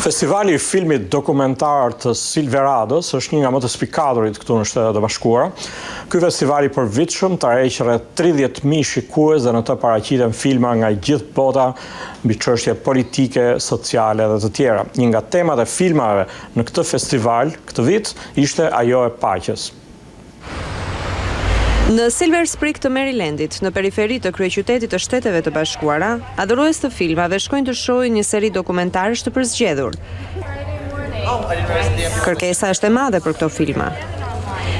Festivali I filmit dokumentar të Silverados është një nga më të spikaturit këtu në Shtetet e Bashkuara. Ky festival I përvitshëm tërheq rreth 30.000 shikues dhe në të paraqiten filma nga gjithë bota mbi çështje politike, sociale dhe të tjera. Një nga temat e filmave në këtë festival këtë vit ishte ajo e paqes. Në Silver Spring të Marylandit, në periferi të kryeqytetit të Shteteve të Bashkuara, adhurues të filmave shkojnë të shohin një seri dokumentarësh të përzgjedhur. Kërkesa është e madhe për këto filma.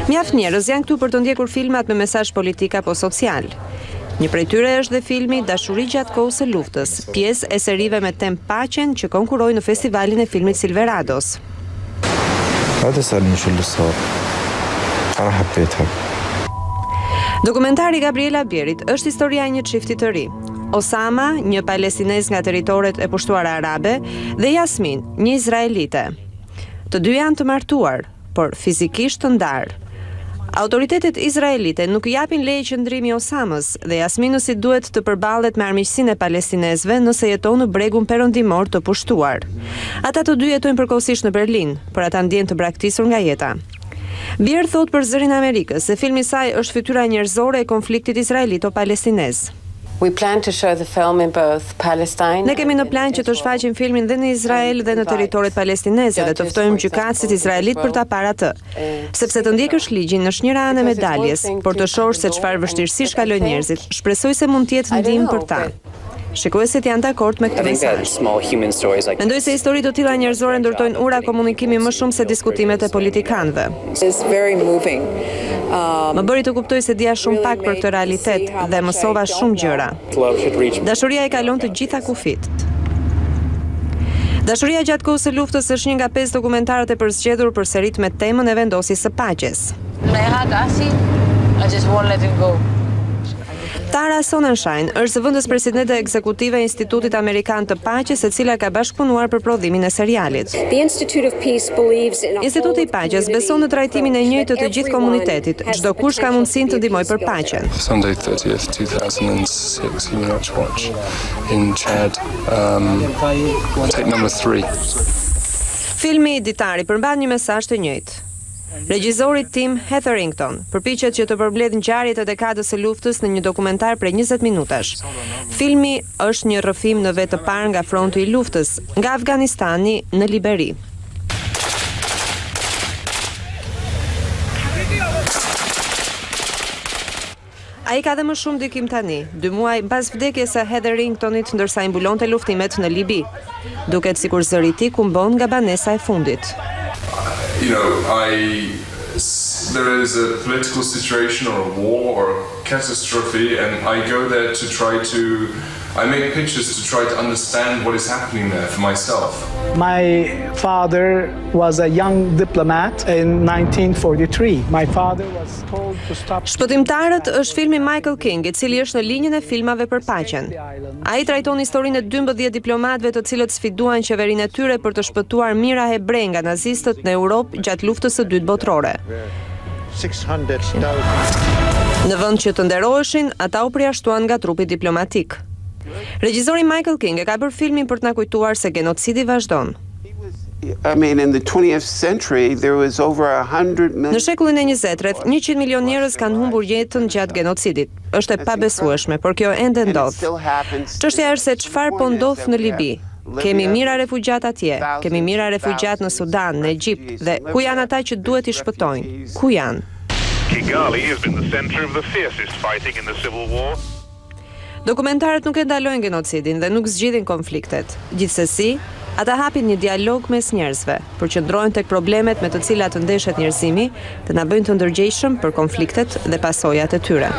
Mjaft njerëz janë këtu për të ndjekur filmat me mesazh politik apo social. Një prej tyre është dhe filmi Dashuri gjatë kohës së luftës, pjesë e serive me temë paqen që konkurrojnë në festivalin e filmit Silverados. Dokumentari Gabriela Bjerit është historia e një çifti të ri. Osama, një palestinez nga territoret e pushtuara arabe, dhe Jasmin, një izraelite. Të dy janë të martuar, por fizikisht të ndarë. Autoritetet izraelite nuk japin leje qëndrimi Osamës dhe Jasminës I duhet të përballet me armiqsinë e palestinezëve nëse jeton në bregun perëndimor të pushtuar. Ata të dy jetojnë përkohësisht në Berlin, por ata ndjen të braktisur nga jeta. Bjerë thot për Zërin e Amerikës se filmi I saj është fytyra njerëzore e konfliktit izraelito-palestinez. Ne kemi në plan që të shfaqim filmin dhe në Izrael dhe në territoret palestineze dhe të ftojmë gjykatësit izraelit për ta parë atë. Sepse të ndjekësh ligjin është një anë e medaljes, por të shohësh se çfarë vështirësish kalojnë njerëzit, shpresoj se mund të jetë ndihmë për ta. Shikuesit janë dakord me këtë mesazh. Mendoj se histori të tilla njerëzore ndërtojnë ura komunikimi më shumë se diskutimet e politikanëve. Më bëri të kuptoj se dija shumë pak për këtë realitet dhe mësova shumë gjëra. Dashuria I kalon të gjitha kufit. Dashuria gjatë kohës së luftës është një nga 5 dokumentarët e përzgjedhur për serit me temën e vendosjes së paqes. Tara Sonnenschein është zëvendës presidente ekzekutive e Institutit Amerikan të Paqes, e cila ka bashkëpunuar për prodhimin e serialit. Instituti I Paqes beson në trajtimin e njëjtë të gjithë komunitetit. Çdo kush ka mundësinë të ndihmojë për paqen. Sunday 30th, 2006, Human Rights Watch in Chad, tape number 3. Filmi Ditari përmban një mesazh të njëjtë. Regjizori Tim Hetherington përpiqet që të përmbledhë ngjarjet e dekadës së luftës në një dokumentar prej 20 minutash. Filmi është një rrëfim në vetë të parë nga fronti I luftës, nga Afganistani në Liberi. Ai ka dhe më shumë ndikim tani, 2 muaj pas vdekjes së Hetheringtonit ndërsa I mbulonte luftimet në Libi. Duket sikur zëri I tij kumbon nga banesa e fundit. There is a political situation or a war or a catastrophe, and I go there to I make pictures to try to understand what is happening there for myself. My father was a young diplomat in 1943. My father was told to stop. Shpëtimtarët është filmi Michael King, I cili është në linjën e filmave për paqen. Ai trajton historinë e 12 diplomatëve të cilët sfiduan qeverinë e tyre për të shpëtuar mira hebrej nga nazistët në Europë gjatë luftës së dytë botërore. Në vend që të nderoheshin, ata u përjashtuan nga trupi diplomatik. Regjizori Michael King e ka bërë filmin për të na kujtuar se genocidi vazhdon. Në shekullin e 20, rreth 100 milion njerëz kanë humbur jetën gjatë genocidit. Është e pabesueshme, por kjo ende ndodh. Çështja është se çfarë po ndodh në Libi. Kemi mira refugjat atje, kemi mira refugjat në Sudan, në Egjipt, dhe ku janë ata që duhet I shpëtojnë? Ku janë? Kigali has been the center of the fiercest fighting in the civil war. Dokumentarët nuk e ndalojnë genocidin dhe nuk zgjidhin konfliktet. Gjithsesi, ata hapin një dialog mes njerëzve, përqendrohen tek problemet me të cilat ndeshet njerëzimi, të na bëjnë të ndërgjegjshëm për konfliktet dhe pasojat e tyre.